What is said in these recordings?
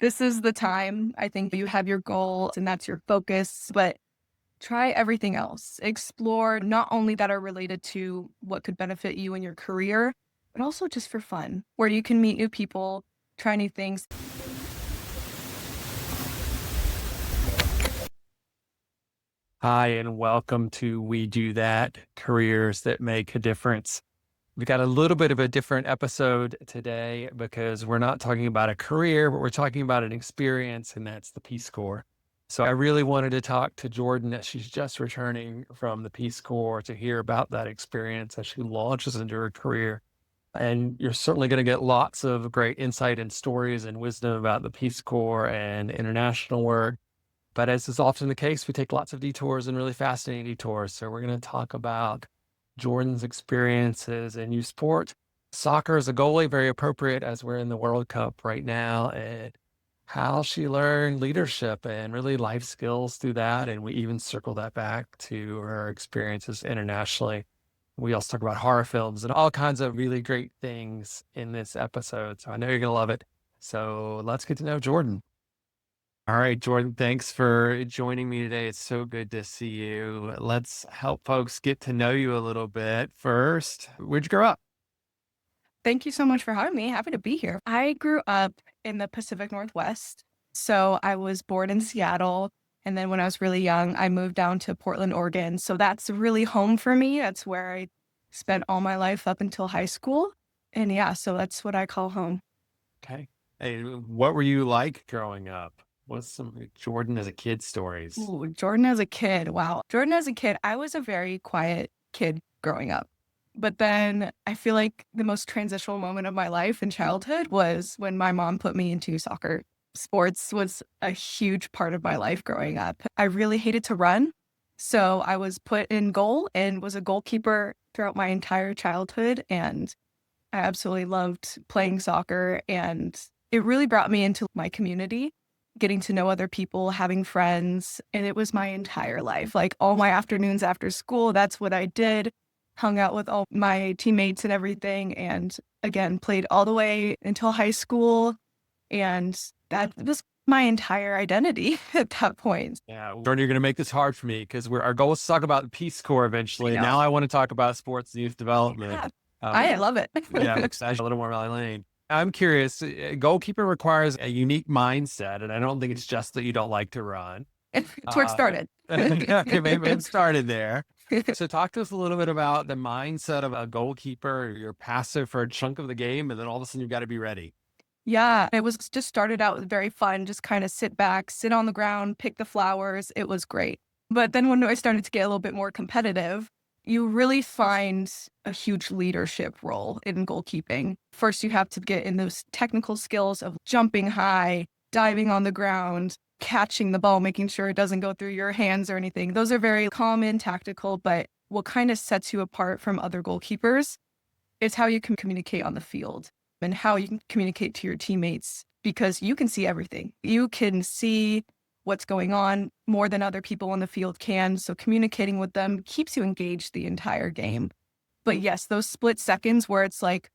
this is the time. I think you have your goal and that's your focus, but try everything else. Explore not only that are related to what could benefit you in your career, but also just for fun, where you can meet new people, try new things. Hi, and welcome to We Do That, Careers That Make a Difference. We got a little bit of a different episode today because we're not talking about a career, but we're talking about an experience, and that's the Peace Corps. So I really wanted to talk to Jordyn as she's just returning from the Peace Corps to hear about that experience as she launches into her career. And you're certainly going to get lots of great insight and stories and wisdom about the Peace Corps and international work. But as is often the case, we take lots of detours and really fascinating detours. So we're going to talk about Jordyn's experiences in youth sport. Soccer as a goalie, very appropriate as we're in the World Cup right now, and how she learned leadership and really life skills through that. And we even circle that back to her experiences internationally. We also talk about horror films and all kinds of really great things in this episode. So I know you're going to love it. So let's get to know Jordyn. All right, Jordyn, thanks for joining me today. It's so good to see you. Let's help folks get to know you a little bit. First, where'd you grow up? Thank you so much for having me. Happy to be here. I grew up in the Pacific Northwest. So I was born in Seattle. And then when I was really young, I moved down to Portland, Oregon. So that's really home for me. That's where I spent all my life up until high school. And yeah, so that's what I call home. Okay. Hey, what were you like growing up? What's some Jordyn as a kid stories? Ooh, Jordyn as a kid. Wow. Jordyn as a kid, I was a very quiet kid growing up. But then I feel like the most transitional moment of my life in childhood was when my mom put me into soccer. Sports was a huge part of my life growing up. I really hated to run. So I was put in goal and was a goalkeeper throughout my entire childhood. And I absolutely loved playing soccer. And it really brought me into my community, getting to know other people, having friends. And it was my entire life. Like all my afternoons after school, that's what I did. Hung out with all my teammates and everything. And again, played all the way until high school. And that was my entire identity at that point. Yeah, Jordyn, you're going to make this hard for me because our goal is to talk about the Peace Corps I eventually. know. Now I want to talk about sports and youth development. Yeah, Um, I love it. yeah, excited a little more about my lane. I'm curious. A goalkeeper requires a unique mindset, and I don't think it's just that you don't like to run. It's where it started. Okay, maybe it started there. So talk to us a little bit about the mindset of a goalkeeper. You're passive for a chunk of the game, and then all of a sudden you've got to be ready. Yeah, it was just started out very fun, just kind of sit back, sit on the ground, pick the flowers. It was great. But then when I started to get a little bit more competitive, you really find a huge leadership role in goalkeeping. First, you have to get in those technical skills of jumping high, diving on the ground, catching the ball, making sure it doesn't go through your hands or anything. Those are very common, tactical, but what kind of sets you apart from other goalkeepers is how you can communicate on the field and how you can communicate to your teammates, because you can see everything. You can see what's going on more than other people on the field can. So communicating with them keeps you engaged the entire game. But yes, those split seconds where it's like,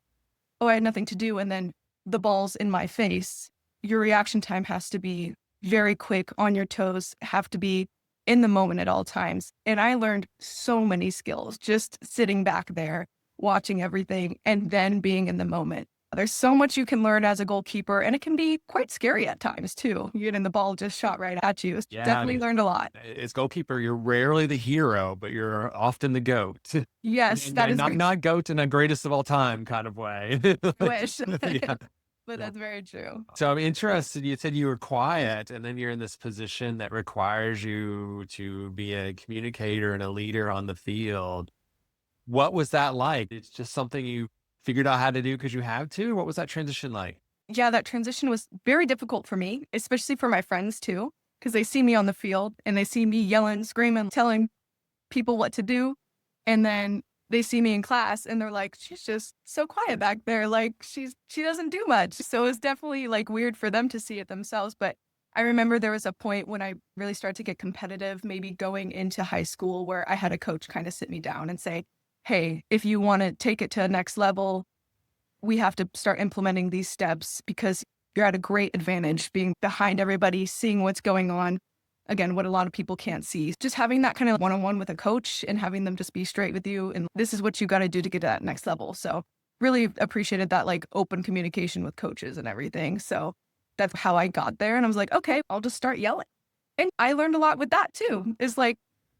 oh, I had nothing to do, and then the ball's in my face, your reaction time has to be very quick, on your toes, have to be in the moment at all times. And I learned so many skills just sitting back there, watching everything, and then being in the moment. There's so much you can learn as a goalkeeper, and it can be quite scary at times too. You're getting the ball just shot right at you. Yeah, I Definitely mean, learned a lot. as goalkeeper, you're rarely the hero, but you're often the goat. Yes, And that is very not goat in a greatest of all time kind of way. Like, wish, yeah. but Yeah. that's very true. So I'm interested. You said you were quiet, and then you're in this position that requires you to be a communicator and a leader on the field. What was that like? It's just something you figured out how to do because you have to? What was that transition like? Yeah, that transition was very difficult for me, especially for my friends too, because they see me on the field and they see me yelling, screaming, telling people what to do. And then they see me in class and they're like, she's just so quiet back there. Like she doesn't do much. So it's definitely like weird for them to see it themselves. But I remember there was a point when I really started to get competitive, maybe going into high school, where I had a coach kind of sit me down and say, hey, if you want to take it to a next level, we have to start implementing these steps because you're at a great advantage being behind everybody, seeing what's going on. Again, what a lot of people can't see. Just having that kind of one-on-one with a coach and having them just be straight with you. And this is what you got to do to get to that next level. So really appreciated that like open communication with coaches and everything. So that's how I got there. And I was like, okay, I'll just start yelling. And I learned a lot with that too, is like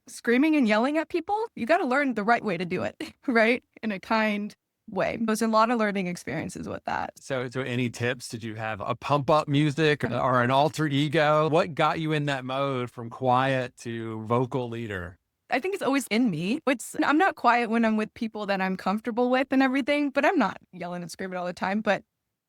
screaming and yelling at people. You got to learn the right way to do it, right? In a kind way. There's a lot of learning experiences with that. So any tips? Did you have a pump up music or an alter ego? What got you in that mode from quiet to vocal leader? I think it's always in me. I'm not quiet when I'm with people that I'm comfortable with and everything, but I'm not yelling and screaming all the time. But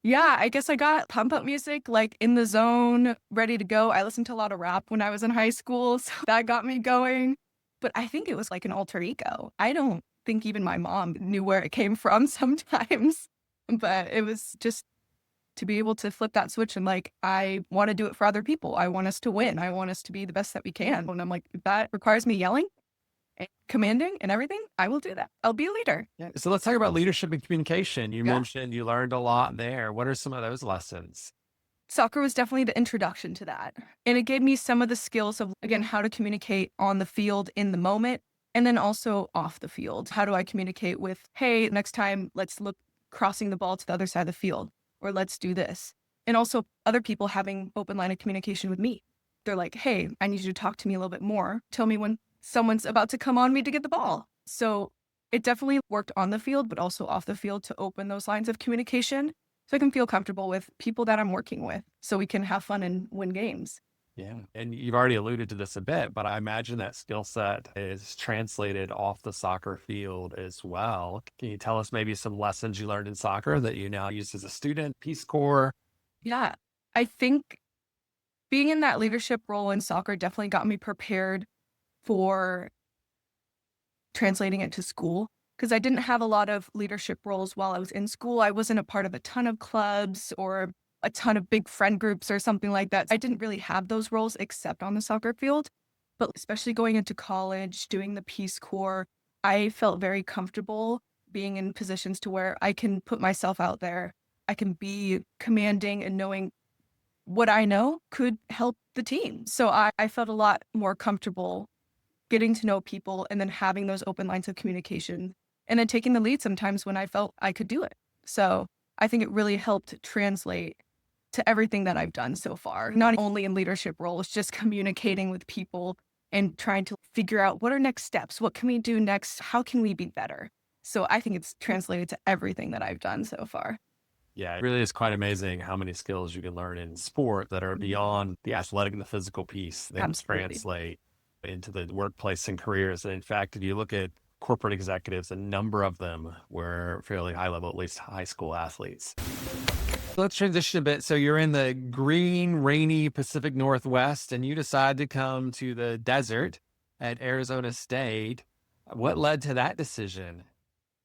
yeah, I guess I got pump up music, like in the zone, ready to go. I listened to a lot of rap when I was in high school, so that got me going. But I think it was like an alter ego. I don't think even my mom knew where it came from sometimes, but it was just to be able to flip that switch and like, I want to do it for other people. I want us to win. I want us to be the best that we can. And I'm like, if that requires me yelling and commanding and everything, I will do that. I'll be a leader. Yeah. So let's talk about leadership and communication. You Yeah. mentioned you learned a lot there. What are some of those lessons? Soccer was definitely the introduction to that. And it gave me some of the skills of, again, how to communicate on the field in the moment and then also off the field. How do I communicate with, hey, next time, let's look crossing the ball to the other side of the field, or let's do this. And also other people having open line of communication with me. They're like, hey, I need you to talk to me a little bit more. Tell me when someone's about to come on me to get the ball. So it definitely worked on the field, but also off the field to open those lines of communication so I can feel comfortable with people that I'm working with so we can have fun and win games. Yeah. And you've already alluded to this a bit, but I imagine that skill set is translated off the soccer field as well. Can you tell us maybe some lessons you learned in soccer that you now use as a student, Peace Corps? Yeah, I think being in that leadership role in soccer definitely got me prepared for translating it to school because I didn't have a lot of leadership roles while I was in school. I wasn't a part of a ton of clubs or a ton of big friend groups or something like that. I didn't really have those roles except on the soccer field. But especially going into college, doing the Peace Corps, I felt very comfortable being in positions to where I can put myself out there. I can be commanding and knowing what I know could help the team. So I felt a lot more comfortable getting to know people and then having those open lines of communication and then taking the lead sometimes when I felt I could do it. So I think it really helped translate to everything that I've done so far, not only in leadership roles, just communicating with people and trying to figure out what are next steps? What can we do next? How can we be better? So I think it's translated to everything that I've done so far. Yeah, it really is quite amazing how many skills you can learn in sport that are beyond the athletic and the physical piece that Absolutely. translate into the workplace and careers. And in fact, if you look at corporate executives, a number of them were fairly high level, at least high school athletes. Let's transition a bit. So you're in the green, rainy Pacific Northwest, and you decide to come to the desert at Arizona State. What led to that decision?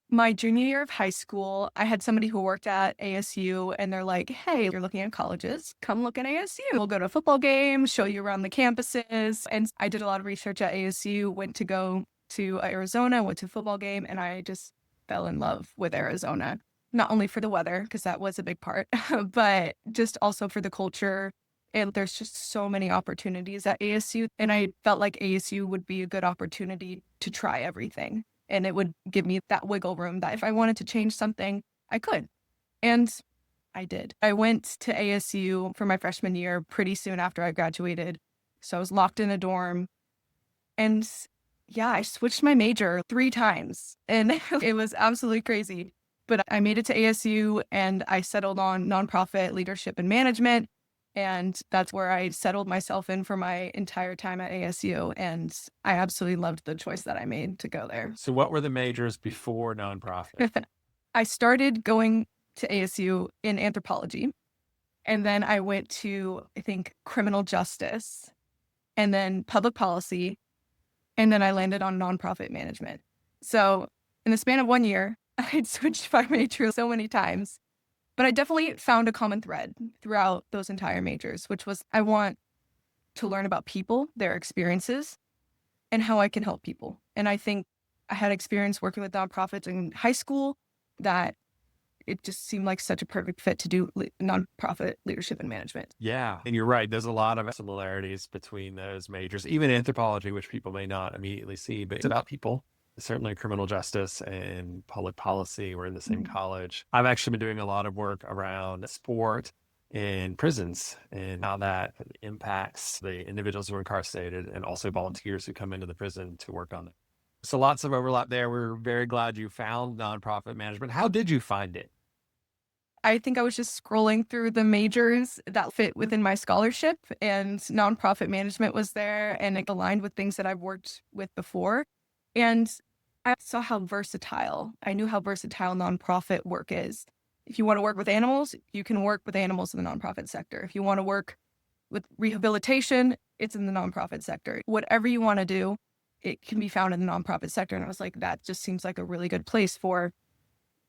My junior year of high school, I had somebody who worked at ASU and they're like, hey, you're looking at colleges, come look at ASU. We'll go to a football game, show you around the campuses. And I did a lot of research at ASU, went to go to Arizona, went to a football game, and I just fell in love with Arizona. Not only for the weather, because that was a big part, but just also for the culture. And there's just so many opportunities at ASU. And I felt like ASU would be a good opportunity to try everything. And it would give me that wiggle room that if I wanted to change something, I could. And I did. I went to ASU for my freshman year pretty soon after I graduated. So I was locked in a dorm. And yeah, I switched my major 3 times. And it was absolutely crazy. But I made it to ASU and I settled on nonprofit leadership and management. And that's where I settled myself in for my entire time at ASU. And I absolutely loved the choice that I made to go there. So what were the majors before nonprofit? I started going to ASU in anthropology. And then I went to, I think, criminal justice and then public policy. And then I landed on nonprofit management. So in the span of 1 year, I'd switched my major so many times. But I definitely found a common thread throughout those entire majors, which was I want to learn about people, their experiences, and how I can help people. And I think I had experience working with nonprofits in high school that it just seemed like such a perfect fit to do nonprofit leadership and management. Yeah. And you're right. There's a lot of similarities between those majors, even anthropology, which people may not immediately see, but it's about people. Certainly criminal justice and public policy. We're in the same Mhm. college. I've actually been doing a lot of work around sport in prisons and how that impacts the individuals who are incarcerated and also volunteers who come into the prison to work on it. So lots of overlap there. We're very glad you found nonprofit management. How did you find it? I think I was just scrolling through the majors that fit within my scholarship, and nonprofit management was there, and it aligned with things that I've worked with before. And I saw how versatile, I knew how versatile nonprofit work is. If you want to work with animals, you can work with animals in the nonprofit sector. If you want to work with rehabilitation, it's in the nonprofit sector. Whatever you want to do, it can be found in the nonprofit sector. And I was like, that just seems like a really good place for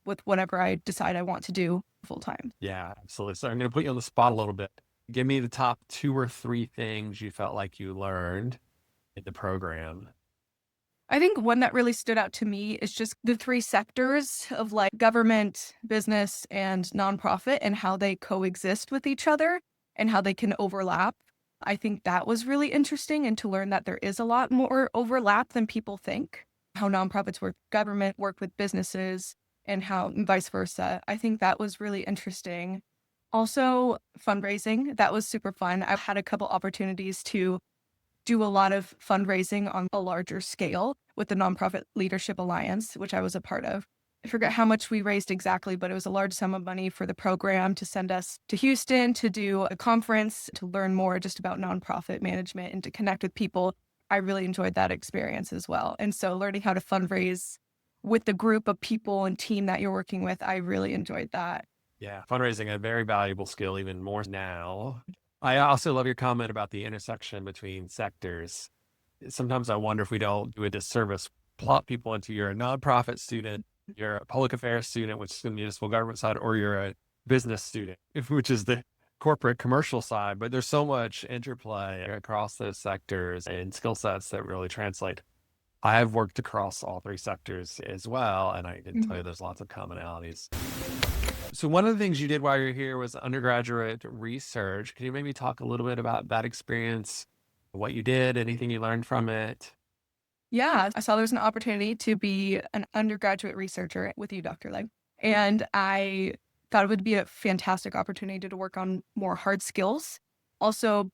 with whatever I decide I want to do full time. Yeah, absolutely. So I'm going to put you on the spot a little bit. Give me the top two or three things you felt like you learned in the program. I think one that really stood out to me is just the three sectors of like government, business, and nonprofit and how they coexist with each other and how they can overlap. I think that was really interesting and to learn that there is a lot more overlap than people think. How nonprofits work, with government work with businesses, and how and vice versa. I think that was really interesting. Also, fundraising, that was super fun. I've had a couple opportunities to do a lot of fundraising on a larger scale with the Nonprofit Leadership Alliance, which I was a part of. I forget how much we raised exactly, but it was a large sum of money for the program to send us to Houston to do a conference to learn more just about nonprofit management and to connect with people. I really enjoyed that experience as well. And so learning how to fundraise with the group of people and team that you're working with, I really enjoyed that. Yeah, fundraising, a very valuable skill, even more now. I also love your comment about the intersection between sectors. Sometimes I wonder if we don't do a disservice, plot people into you're a nonprofit student, you're a public affairs student, which is the municipal government side, or you're a business student, which is the corporate commercial side. But there's so much interplay across those sectors and skill sets that really translate. I have worked across all three sectors as well, and I can tell you Mhm. there's lots of commonalities. So one of the things you did while you're here was undergraduate research. Can you maybe talk a little bit about that experience, what you did, anything you learned from it? Yeah, I saw there was an opportunity to be an undergraduate researcher with you, Dr. Leg. And I thought it would be a fantastic opportunity to work on more hard skills. Also,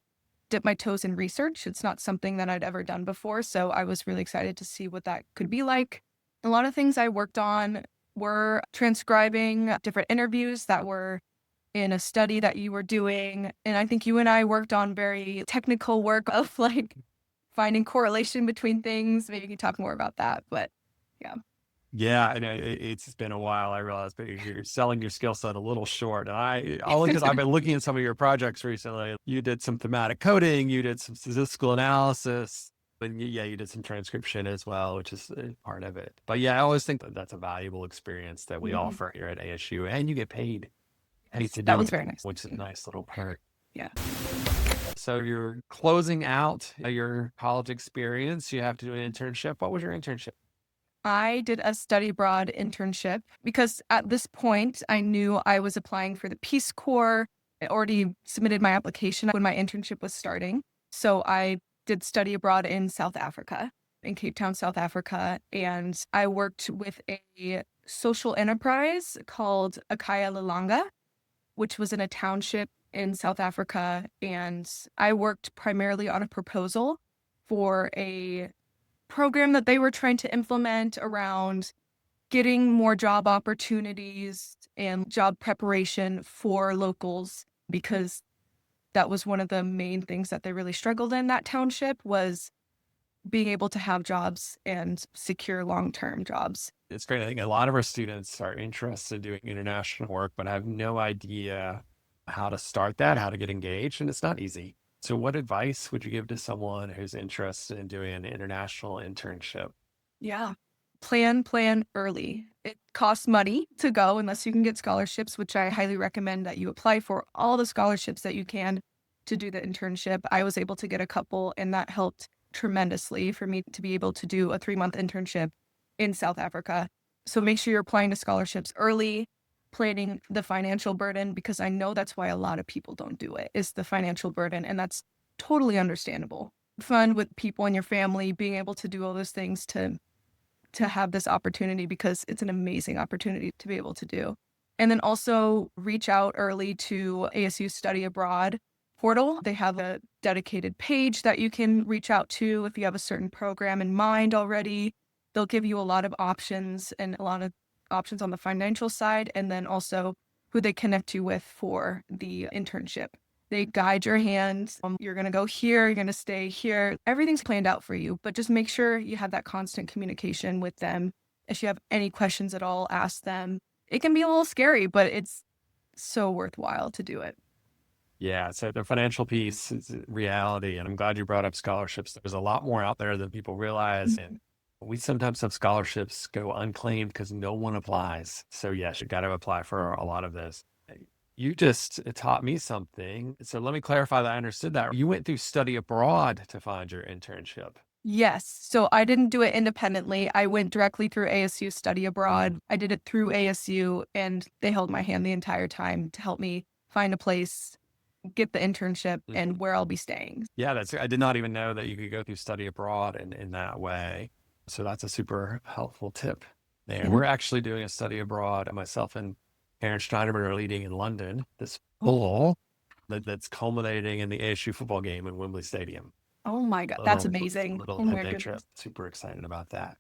dip my toes in research. It's not something that I'd ever done before. So I was really excited to see what that could be like. A lot of things I worked on were transcribing different interviews that were in a study that you were doing. And I think you and I worked on very technical work of like finding correlation between things. Maybe you can talk more about that, but yeah. Yeah, I know it's been a while. I realize, but you're selling your skill set a little short. And I only because I've been looking at some of your projects recently. You did some thematic coding, you did some statistical analysis, and yeah, you did some transcription as well, which is part of it. But yeah, I always think that that's a valuable experience that we Mhm. offer here at ASU, and you get paid Yes, to that do was it, very nice. which is a nice little perk. Yeah. So you're closing out your college experience. You have to do an internship. What was your internship? I did a study abroad internship because at this point I knew I was applying for the Peace Corps. I already submitted my application when my internship was starting. So I did study abroad in South Africa, in Cape Town, South Africa. And I worked with a social enterprise called Akaya Lilanga, which was in a township in South Africa. And I worked primarily on a proposal for a program that they were trying to implement around getting more job opportunities and job preparation for locals because that was one of the main things that they really struggled in that township was being able to have jobs and secure long-term jobs. It's great. I think a lot of our students are interested in doing international work, but have no idea how to start that, how to get engaged, and it's not easy. So, what advice would you give to someone who's interested in doing an international internship? Yeah. Plan early. It costs money to go unless you can get scholarships, which I highly recommend that you apply for all the scholarships that you can to do the internship. I was able to get a couple, and that helped tremendously for me to be able to do a 3-month internship in South Africa. So make sure you're applying to scholarships early. planning the financial burden, because I know that's why a lot of people don't do it, is the financial burden. And that's totally understandable. Fun with people in your family, being able to do all those things to have this opportunity, because it's an amazing opportunity to be able to do. And then also reach out early to ASU Study Abroad portal. They have a dedicated page that you can reach out to if you have a certain program in mind already. They'll give you a lot of options, and a lot of options on the financial side, and then also who they connect you with for the internship. They guide your hand. You're going to go here, you're going to stay here. Everything's planned out for you, but just make sure you have that constant communication with them. If you have any questions at all, ask them. It can be a little scary, but it's so worthwhile to do it. Yeah. So the financial piece is a reality. And I'm glad you brought up scholarships. There's a lot more out there than people realize. And we sometimes have scholarships go unclaimed because no one applies. So yes, you got to apply for a lot of this. You just taught me something. So let me clarify that I understood that. You went through study abroad to find your internship. Yes. So I didn't do it independently. I went directly through ASU Study Abroad. I did it through ASU, and they held my hand the entire time to help me find a place, get the internship, and where I'll be staying. Yeah, I did not even know that you could go through study abroad in that way. So that's a super helpful tip there. Yeah. We're actually doing a study abroad. Myself and Karen Steinerman are leading in London this fall that's culminating in the ASU football game in Wembley Stadium. Oh my God, that's Little, amazing. little Oh my day trip. goodness. Super excited about that.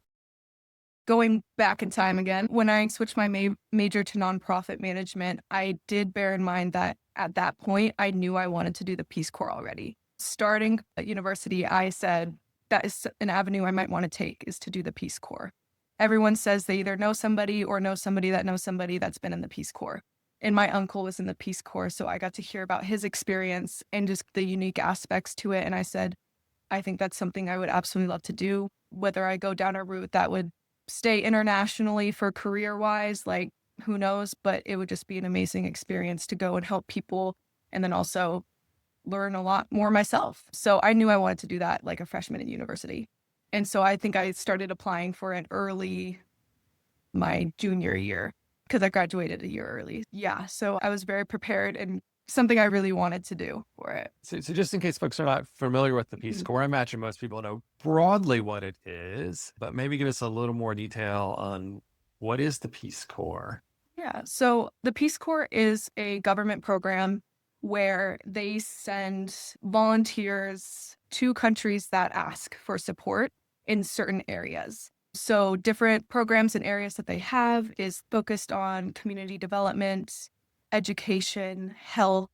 Going back in time again, when I switched my major to nonprofit management, I did bear in mind that at that point, I knew I wanted to do the Peace Corps already. Starting at university, I said that is an avenue I might want to take, is to do the Peace Corps. Everyone says they either know somebody or know somebody that knows somebody that's been in the Peace Corps. And my uncle was in the Peace Corps, so I got to hear about his experience and just the unique aspects to it. And I said, I think that's something I would absolutely love to do. Whether I go down a route that would stay internationally for career wise, like who knows, but it would just be an amazing experience to go and help people, and then also learn a lot more myself. So I knew I wanted to do that like a freshman in university. And so I think I started applying for it early my junior year, because I graduated a year early. Yeah. So I was very prepared, and something I really wanted to do for it. So just in case folks are not familiar with the Peace Corps, I imagine most people know broadly what it is, but maybe give us a little more detail on what is the Peace Corps? Yeah. So the Peace Corps is a government program where they send volunteers to countries that ask for support in certain areas. So different programs and areas that they have is focused on community development, education, health,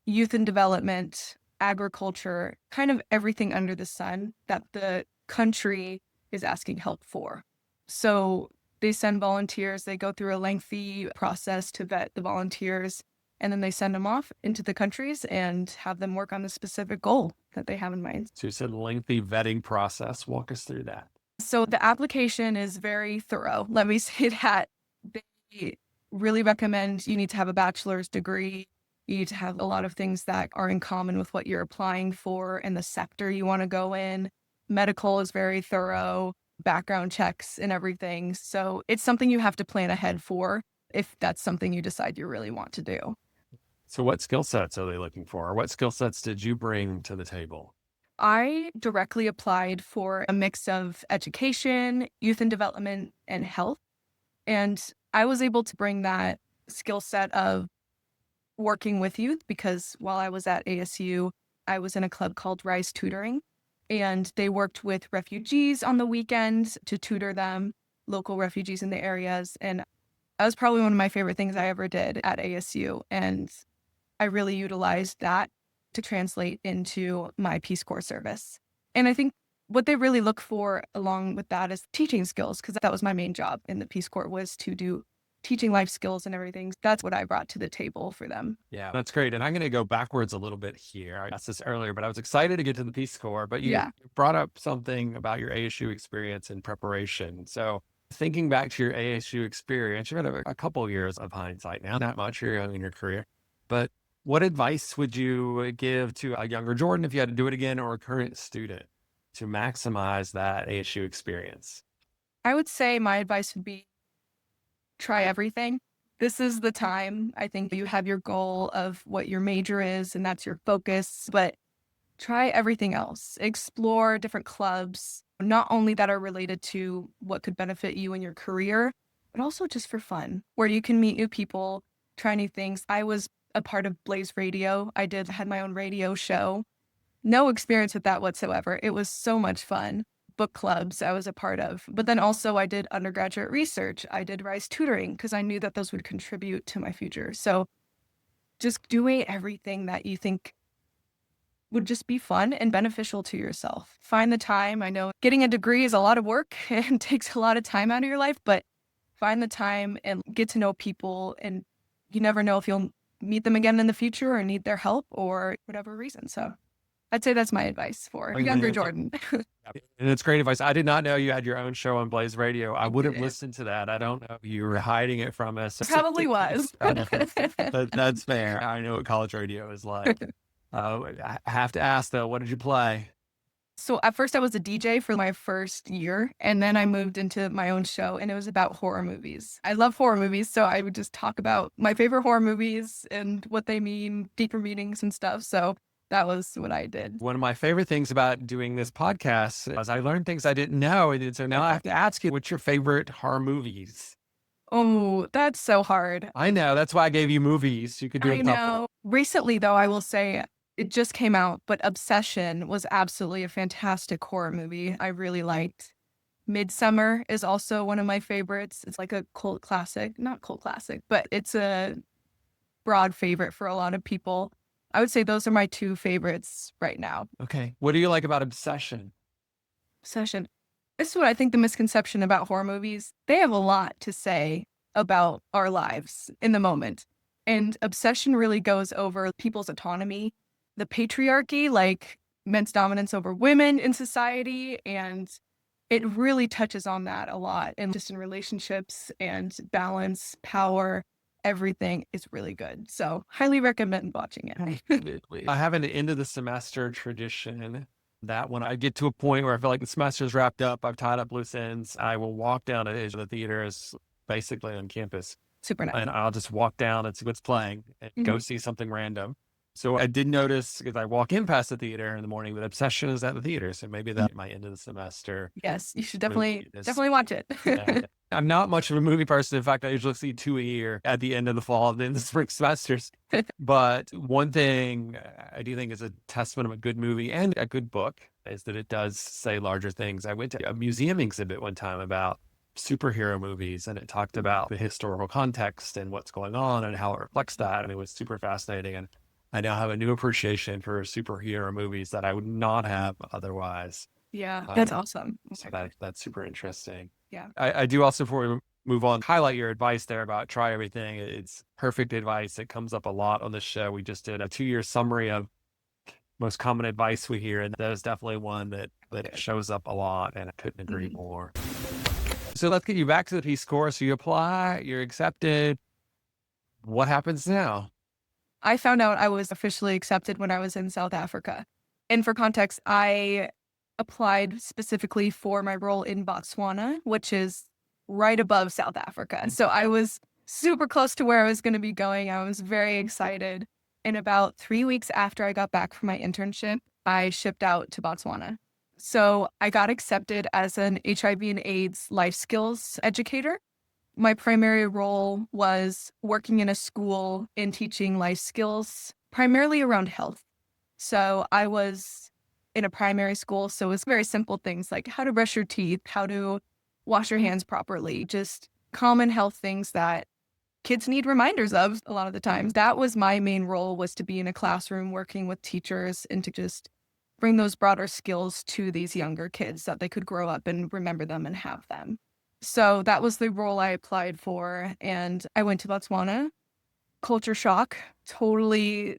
youth and development, agriculture, kind of everything under the sun that the country is asking help for. So they send volunteers, they go through a lengthy process to vet the volunteers, and then they send them off into the countries and have them work on the specific goal that they have in mind. So you said lengthy vetting process. Walk us through that. So the application is very thorough. Let me say that they really recommend you need to have a bachelor's degree. You need to have a lot of things that are in common with what you're applying for and the sector you want to go in. Medical is very thorough, background checks and everything. So it's something you have to plan ahead for if that's something you decide you really want to do. So what skill sets are they looking for? Or what skill sets did you bring to the table? I directly applied for a mix of education, youth and development, and health. And I was able to bring that skill set of working with youth, because while I was at ASU, I was in a club called Rise Tutoring, and they worked with refugees on the weekends to tutor them, local refugees in the areas. And that was probably one of my favorite things I ever did at ASU. And I really utilized that to translate into my Peace Corps service. And I think what they really look for along with that is teaching skills, because that was my main job in the Peace Corps, was to do teaching life skills and everything. That's what I brought to the table for them. Yeah, that's great. And I'm going to go backwards a little bit here. I asked this earlier, but I was excited to get to the Peace Corps, but you Yeah. brought up something about your ASU experience and preparation. So thinking back to your ASU experience, you've had a couple of years of hindsight now, not much, you're young in your career, but what advice would you give to a younger Jordyn if you had to do it again, or a current student to maximize that ASU experience? I would say my advice would be try everything. This is the time. I think you have your goal of what your major is, and that's your focus, but try everything else. Explore different clubs, not only that are related to what could benefit you in your career, but also just for fun, where you can meet new people, try new things. I was a part of Blaze Radio. Had my own radio show. No experience with that whatsoever. It was so much fun. Book clubs I was a part of. But then also I did undergraduate research. I did Rise Tutoring because I knew that those would contribute to my future. So just doing everything that you think would just be fun and beneficial to yourself. Find the time. I know getting a degree is a lot of work and takes a lot of time out of your life, but find the time and get to know people. And you never know if you'll meet them again in the future or need their help or whatever reason. So I'd say that's my advice for younger Jordyn. And it's great advice. I did not know you had your own show on Blaze Radio. I would have did. listened to that. I don't know if you were hiding it from us. Probably was. That's fair. I know what college radio is like. I have to ask though, what did you play? So at first I was a DJ for my first year, and then I moved into my own show, and it was about horror movies. I love horror movies, so I would just talk about my favorite horror movies and what they mean, deeper meanings and stuff. So that was what I did. One of my favorite things about doing this podcast is I learned things I didn't know. And so now I have to ask you, what's your favorite horror movies? Oh, that's so hard. I know. That's why I gave you movies. You could do I a couple. know. Recently, though, I will say it just came out, but Obsession was absolutely a fantastic horror movie. I really liked. Midsummer is also one of my favorites. It's like a cult classic, not cult classic, but it's a broad favorite for a lot of people. I would say those are my two favorites right now. Okay. What do you like about Obsession? Obsession. This is what I think the misconception about horror movies. They have a lot to say about our lives in the moment. And Obsession really goes over people's autonomy, the patriarchy, like men's dominance over women in society. And it really touches on that a lot. And just in relationships and balance, power, everything is really good. So highly recommend watching it. I have an end of the semester tradition that when I get to a point where I feel like the semester's wrapped up, I've tied up loose ends, I will walk down to the theater is basically on campus. Super nice. And I'll just walk down and see what's playing and go see something random. So I did notice because I walk in past the theater in the morning that Obsession is at the theater. So maybe that's my end of the semester. Yes, you should definitely watch it. I'm not much of a movie person. In fact, I usually see 2 a year at the end of the fall and then the spring semesters. But one thing I do think is a testament of a good movie and a good book is that it does say larger things. I went to a museum exhibit one time about superhero movies, and it talked about the historical context and what's going on and how it reflects that. And it was super fascinating. And I now have a new appreciation for superhero movies that I would not have otherwise. Yeah, that's awesome. So that's super interesting. Yeah. I do also, before we move on, highlight your advice there about try everything. It's perfect advice. It comes up a lot on the show. We just did a 2-year summary of most common advice we hear, and that is definitely one that shows up a lot, and I couldn't agree more. So let's get you back to the Peace Corps. So you apply, you're accepted. What happens now? I found out I was officially accepted when I was in South Africa. And for context, I applied specifically for my role in Botswana, which is right above South Africa. So I was super close to where I was going to be going. I was very excited. And about 3 weeks after I got back from my internship, I shipped out to Botswana. So I got accepted as an HIV and AIDS life skills educator. My primary role was working in a school and teaching life skills, primarily around health. So I was in a primary school, so it was very simple things like how to brush your teeth, how to wash your hands properly, just common health things that kids need reminders of a lot of the times. That was my main role, was to be in a classroom working with teachers and to just bring those broader skills to these younger kids that they could grow up and remember them and have them. So that was the role I applied for, and I went to Botswana. Culture shock, totally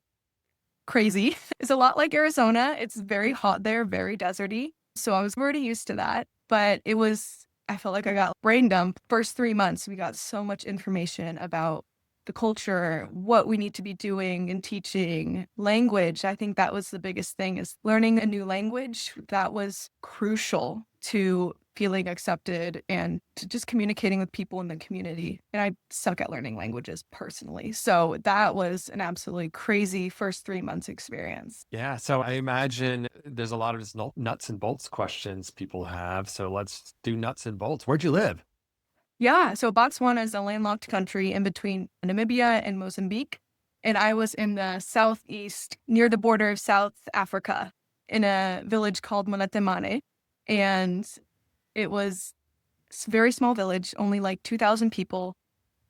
crazy. It's a lot like Arizona. It's very hot there, very deserty. So I was already used to that, but I felt like I got brain dump. First 3 months, we got so much information about the culture, what we need to be doing and teaching, language. I think that was the biggest thing, is learning a new language. That was crucial to feeling accepted and to just communicating with people in the community. And I suck at learning languages personally. So that was an absolutely crazy first 3 months experience. Yeah. So I imagine there's a lot of just nuts and bolts questions people have. So let's do nuts and bolts. Where'd you live? Yeah. So Botswana is a landlocked country in between Namibia and Mozambique. And I was in the southeast near the border of South Africa in a village called Moletemane. And it was a very small village, only like 2,000 people.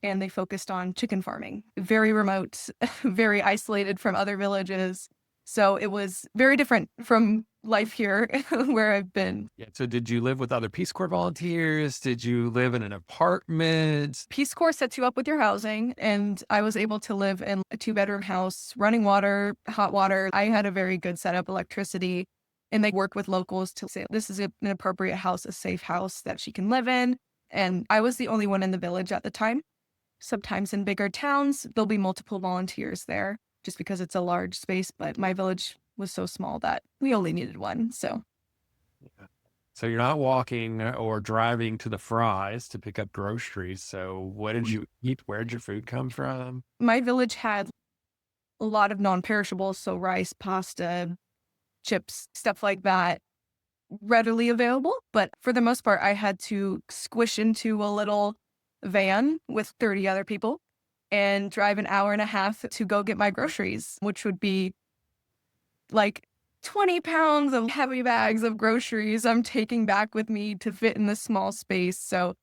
And they focused on chicken farming, very remote, very isolated from other villages. So it was very different from life here where I've been. Yeah. So did you live with other Peace Corps volunteers? Did you live in an apartment? Peace Corps sets you up with your housing, and I was able to live in a 2-bedroom house, running water, hot water. I had a very good setup, electricity, and they work with locals to say this is an appropriate house, a safe house that she can live in. And I was the only one in the village at the time. Sometimes in bigger towns, there'll be multiple volunteers there just because it's a large space. But my village was so small that we only needed one. So Yeah. So you're not walking or driving to the fries to pick up groceries. So what did you eat? Where did your food come from? my village had a lot of non perishables. So rice, pasta, chips, stuff like that readily available. But for the most part, I had to squish into a little van with 30 other people and drive an hour and a half to go get my groceries, which would be like 20 pounds of heavy bags of groceries I'm taking back with me to fit in this small space. So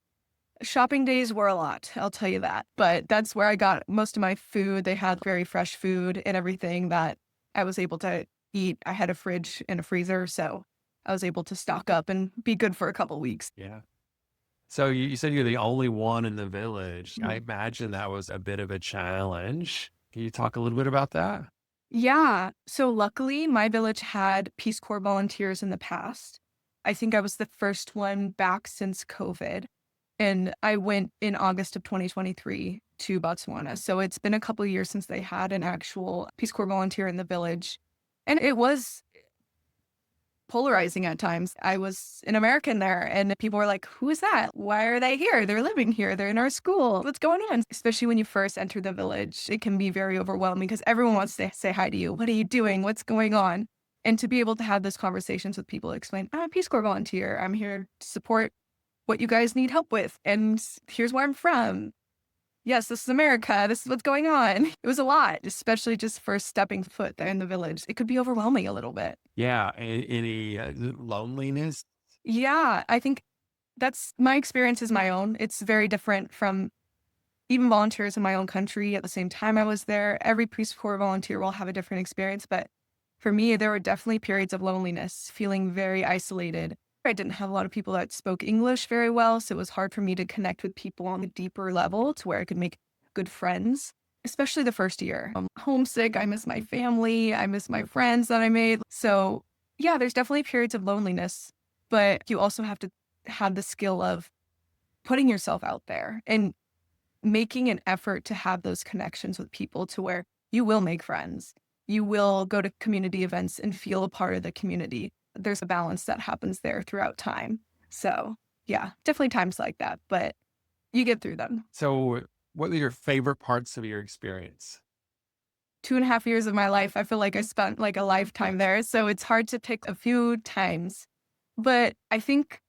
shopping days were a lot, I'll tell you that. But that's where I got most of my food. They had very fresh food and everything that I was able to eat. I had a fridge and a freezer, so I was able to stock up and be good for a couple weeks. Yeah. So you said you're the only one in the village. I Mhm. imagine that was a bit of a challenge. Can you talk a little bit about that? Yeah. So luckily, my village had Peace Corps volunteers in the past. I think I was the first one back since COVID. And I went in August of 2023 to Botswana. So it's been a couple of years since they had an actual Peace Corps volunteer in the village. And it was polarizing at times. I was an American there, and people were like, who is that? Why are they here? They're living here. They're in our school. What's going on? Especially when you first enter the village, it can be very overwhelming because everyone wants to say hi to you. What are you doing? What's going on? And to be able to have those conversations with people, explain, I'm a Peace Corps volunteer. I'm here to support what you guys need help with. And here's where I'm from. Yes, this is America. This is what's going on. It was a lot, especially just first stepping foot there in the village. It could be overwhelming a little bit. Yeah. Any loneliness? Yeah, I think that's my experience is my own. It's very different from even volunteers in my own country. At the same time I was there, every Peace Corps volunteer will have a different experience. But for me, there were definitely periods of loneliness, feeling very isolated. I didn't have a lot of people that spoke English very well, so it was hard for me to connect with people on a deeper level to where I could make good friends, especially the first year. I'm homesick. I miss my family. I miss my friends that I made. So, yeah, there's definitely periods of loneliness, but you also have to have the skill of putting yourself out there and making an effort to have those connections with people to where you will make friends. You will go to community events and feel a part of the community. There's a balance that happens there throughout time. So, yeah, definitely times like that, but you get through them. So what are your favorite parts of your experience? 2.5 years of my life, I feel like I spent like a lifetime there. So it's hard to pick a few times. But I think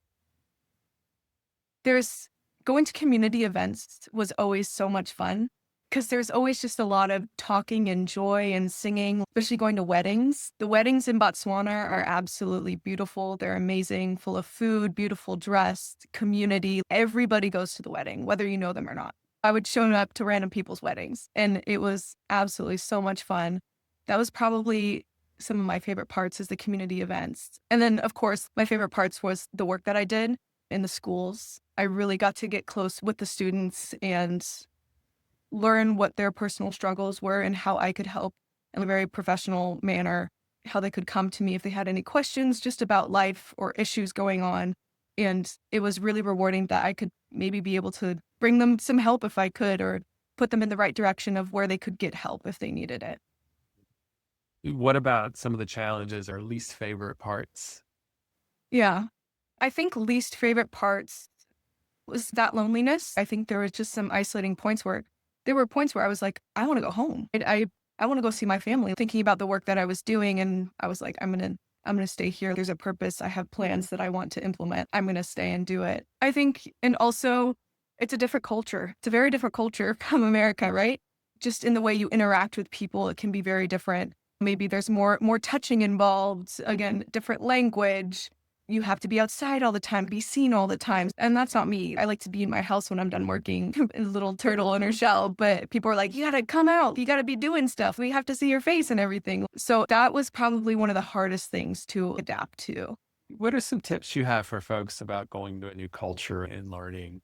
there's going to community events was always so much fun because there's always just a lot of talking and joy and singing, especially going to weddings. The weddings in Botswana are absolutely beautiful. They're amazing, full of food, beautiful dressed, community. Everybody goes to the wedding, whether you know them or not. I would show up to random people's weddings, and it was absolutely so much fun. That was probably some of my favorite parts is the community events. And then, of course, my favorite parts was the work that I did in the schools. I really got to get close with the students and learn what their personal struggles were and how I could help in a very professional manner, how they could come to me if they had any questions just about life or issues going on. And it was really rewarding that I could maybe be able to bring them some help if I could, or put them in the right direction of where they could get help if they needed it. What about some of the challenges or least favorite parts? Yeah. I think least favorite parts was that loneliness. I think there was just some isolating points where there were points where I was like, I want to go home. I want to go see my family. Thinking about the work that I was doing, and I was like, I'm gonna stay here. There's a purpose. I have plans that I want to implement. I'm gonna stay and do it. I think, and also, it's a different culture. It's a very different culture from America, right? Just in the way you interact with people, it can be very different. Maybe there's more touching involved. Again, different language. You have to be outside all the time, be seen all the time. And that's not me. I like to be in my house when I'm done working, a little turtle in her shell. But people are like, you got to come out. You got to be doing stuff. We have to see your face and everything. So that was probably one of the hardest things to adapt to. What are some tips you have for folks about going to a new culture and learning?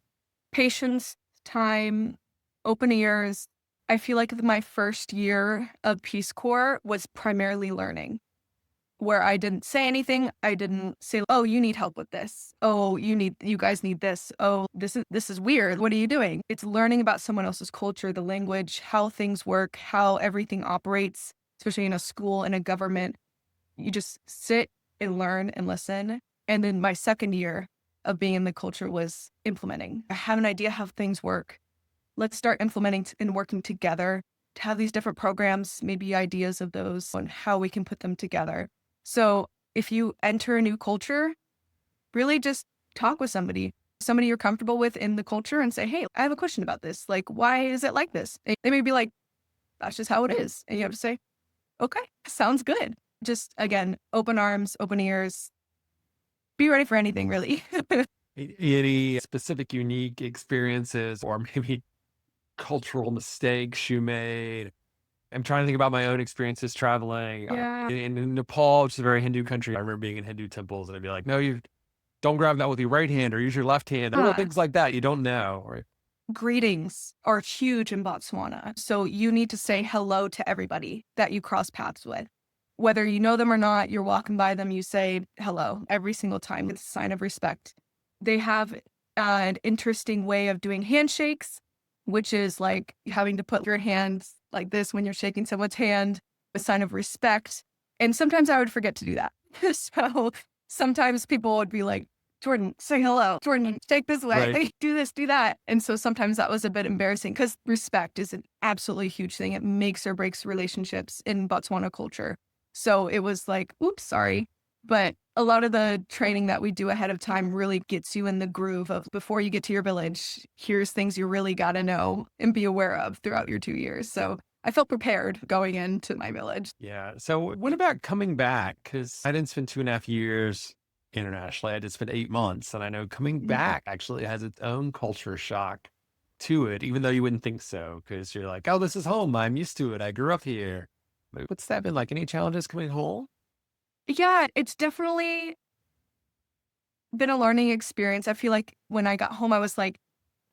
Patience, time, open ears. I feel like my first year of Peace Corps was primarily learning, where I didn't say anything. I didn't say, "Oh, you need help with this. Oh, you guys need this. Oh, this is weird. What are you doing?" It's learning about someone else's culture, the language, how things work, how everything operates, especially in a school and a government. You just sit and learn and listen. And then my second year of being in the culture was implementing. I have an idea how things work. Let's start implementing and working together to have these different programs, maybe ideas of those on how we can put them together. So if you enter a new culture, really just talk with somebody you're comfortable with in the culture and say, hey, I have a question about this. Like, why is it like this? And they may be like, that's just how it is. And you have to say, okay, sounds good. Just again, open arms, open ears, be ready for anything, really. Any specific unique experiences or maybe cultural mistakes you made? I'm trying to think about my own experiences traveling Yeah. in Nepal, which is a very Hindu country. I remember being in Hindu temples and I'd be like, no, you don't grab that with your right hand or use your left hand. Little Yeah. things like that you don't know. Right? Greetings are huge in Botswana. So you need to say hello to everybody that you cross paths with. Whether you know them or not, you're walking by them, you say hello every single time. It's a sign of respect. They have an interesting way of doing handshakes, which is like having to put your hands like this when you're shaking someone's hand, a sign of respect. And sometimes I would forget to do that. So sometimes people would be like, Jordyn, say hello. Jordyn, take this way. Right. Hey, do this, do that. And so sometimes that was a bit embarrassing because respect is an absolutely huge thing. It makes or breaks relationships in Botswana culture. So it was like, oops, sorry. But a lot of the training that we do ahead of time really gets you in the groove of before you get to your village, here's things you really got to know and be aware of throughout your 2 years. So I felt prepared going into my village. Yeah. So what about coming back? Because I didn't spend 2.5 years internationally. I did spend 8 months. And I know coming Mhm. back actually has its own culture shock to it, even though you wouldn't think so, because you're like, oh, this is home. I'm used to it. I grew up here. But what's that been like? Any challenges coming home? Yeah, it's definitely been a learning experience. I feel like when I got home, I was like,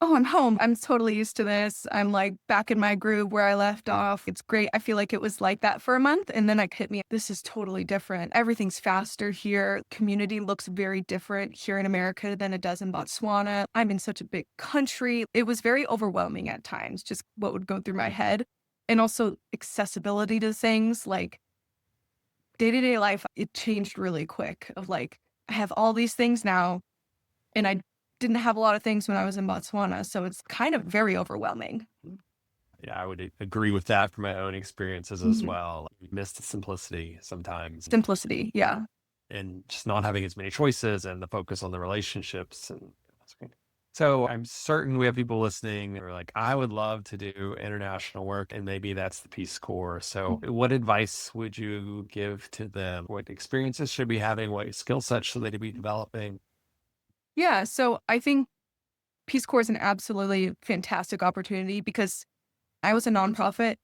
oh, I'm home. I'm totally used to this. I'm like back in my groove where I left off. It's great. I feel like it was like that for a month. And then it hit me. This is totally different. Everything's faster here. Community looks very different here in America than it does in Botswana. I'm in such a big country. It was very overwhelming at times, just what would go through my head. And also accessibility to things like day to day life. It changed really quick of like, I have all these things now and I didn't have a lot of things when I was in Botswana, so it's kind of very overwhelming. Yeah, I would agree with that from my own experiences as Mhm. well. You miss the simplicity sometimes Simplicity, yeah. and just not having as many choices and the focus on the relationships. And that's great. So I'm certain we have people listening who are like, I would love to do international work, and maybe that's the Peace Corps. So Mhm. what advice would you give to them? What experiences should be having? What skill sets should they be developing? Yeah, so I think Peace Corps is an absolutely fantastic opportunity because I was a nonprofit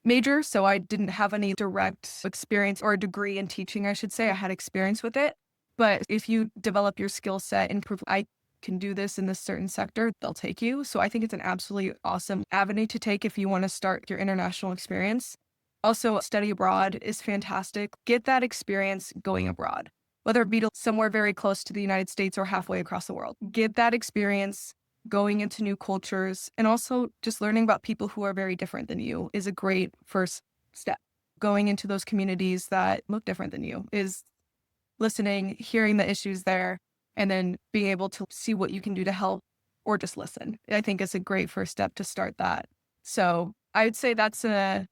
major, so I didn't have any direct experience or a degree in teaching, I should say. I had experience with it. But if you develop your skill set and prove I can do this in this certain sector, they'll take you. So I think it's an absolutely awesome avenue to take if you want to start your international experience. Also, study abroad is fantastic. Get that experience going abroad, whether it be to somewhere very close to the United States or halfway across the world. Get that experience going into new cultures and also just learning about people who are very different than you is a great first step. Going into those communities that look different than you is listening, hearing the issues there. and then being able to see what you can do to help or just listen. I think is a great first step to start that. So I would say that's a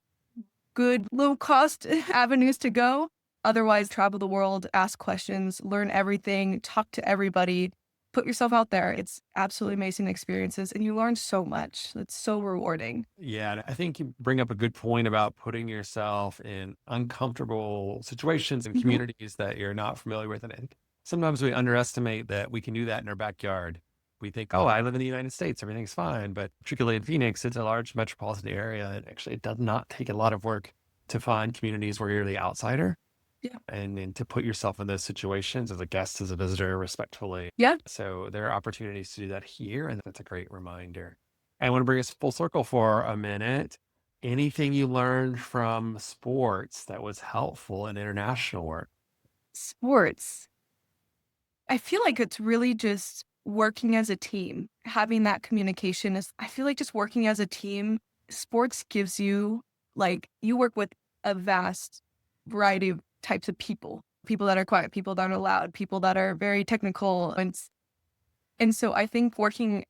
good low cost avenues to go. Otherwise, travel the world, ask questions, learn everything, talk to everybody, put yourself out there. It's absolutely amazing experiences and you learn so much. It's so rewarding. Yeah, and I think you bring up a good point about putting yourself in uncomfortable situations and Mhm. communities that you're not familiar with. And sometimes we underestimate that we can do that in our backyard. We think, oh, I live in the United States, everything's fine. But particularly in Phoenix, it's a large metropolitan area. And actually, it does not take a lot of work to find communities where you're the outsider Yeah. and to put yourself in those situations as a guest, as a visitor, respectfully. Yeah. So there are opportunities to do that here. And that's a great reminder. I want to bring us full circle for a minute. Anything you learned from sports that was helpful in international work? Sports. I feel like it's really just working as a team. Having that communication is, I feel like just working as a team, sports gives you, like, you work with a vast variety of types of people that are quiet, people that are loud, people that are very technical. And so I think working,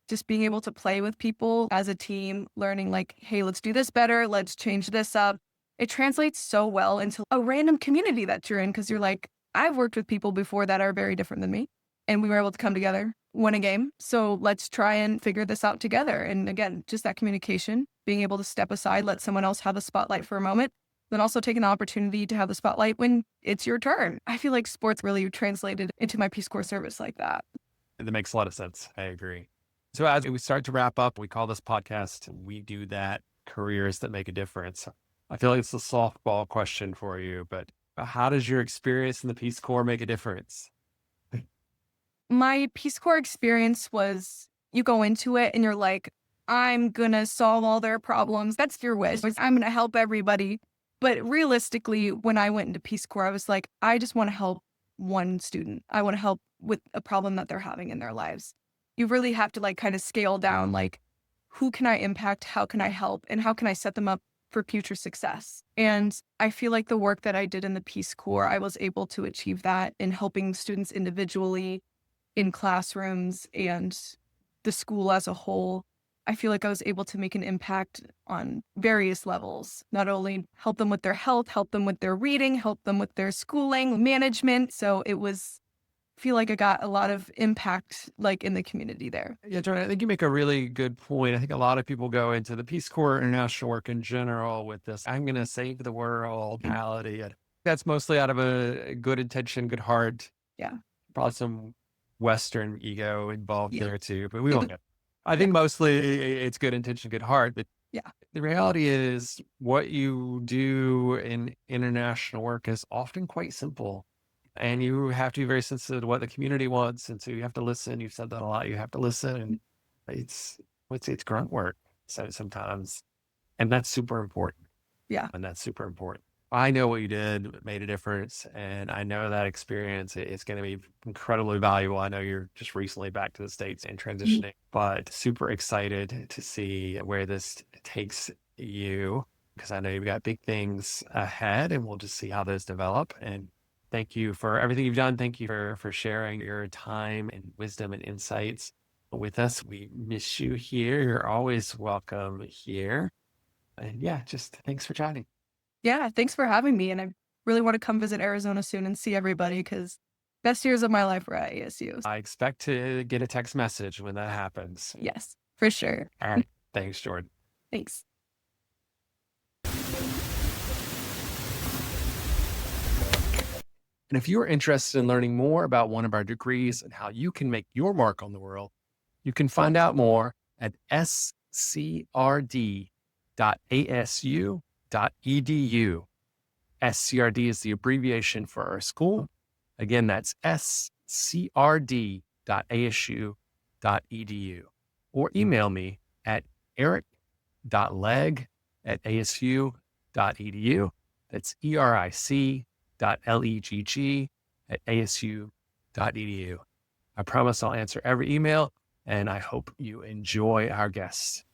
just being able to play with people as a team, learning like, hey, let's do this better, let's change this up. It translates so well into a random community that you're in because you're like, I've worked with people before that are very different than me. And we were able to come together, win a game. So let's try and figure this out together. And again, just that communication, being able to step aside, let someone else have the spotlight for a moment, then also taking the opportunity to have the spotlight when it's your turn. I feel like sports really translated into my Peace Corps service like that. That makes a lot of sense. I agree. So as we start to wrap up, we call this podcast, We Do That, Careers That Make a Difference. I feel like it's a softball question for you, but how does your experience in the Peace Corps make a difference? My Peace Corps experience was you go into it and you're like, I'm gonna solve all their problems. That's your wish. I'm gonna help everybody. But realistically, when I went into Peace Corps, I was like, I just want to help one student. I want to help with a problem that they're having in their lives. You really have to like kind of scale down like, who can I impact? How can I help? And how can I set them up for future success? And I feel like the work that I did in the Peace Corps, I was able to achieve that in helping students individually in classrooms and the school as a whole. I feel like I was able to make an impact on various levels, not only help them with their health, help them with their reading, help them with their schooling, management. So it was, I feel like I got a lot of impact like in the community there. Yeah, Jordan, I think you make a really good point. I think a lot of people go into the Peace Corps international work in general with this, I'm going to save the world mentality. And that's mostly out of a good intention, good heart, Yeah. probably some Western ego involved Yeah. there too, but we won't get. I Yeah. think mostly it's good intention, good heart. But Yeah. the reality is what you do in international work is often quite simple. And you have to be very sensitive to what the community wants. And so you have to listen. You've said that a lot. You have to listen. And it's, let's say it's grunt work. So sometimes, and that's super important. Yeah. And that's super important. I know what you did made a difference. And I know that experience is going to be incredibly valuable. I know you're just recently back to the States and Mhm. transitioning, but super excited to see where this takes you because I know you've got big things ahead and we'll just see how those develop. And thank you for everything you've done. Thank you for sharing your time and wisdom and insights with us. We miss you here. You're always welcome here. And yeah, just thanks for chatting. Yeah. Thanks for having me. And I really want to come visit Arizona soon and see everybody because best years of my life were at ASU. I expect to get a text message when that happens. Yes, for sure. All right. Thanks, Jordan. Thanks. And if you're interested in learning more about one of our degrees and how you can make your mark on the world, you can find out more at scrd.asu.edu. SCRD is the abbreviation for our school. Again, that's scrd.asu.edu. Or email me at eric.legg@asu.edu. That's eric.legg@asu.edu. I promise I'll answer every email, and I hope you enjoy our guests.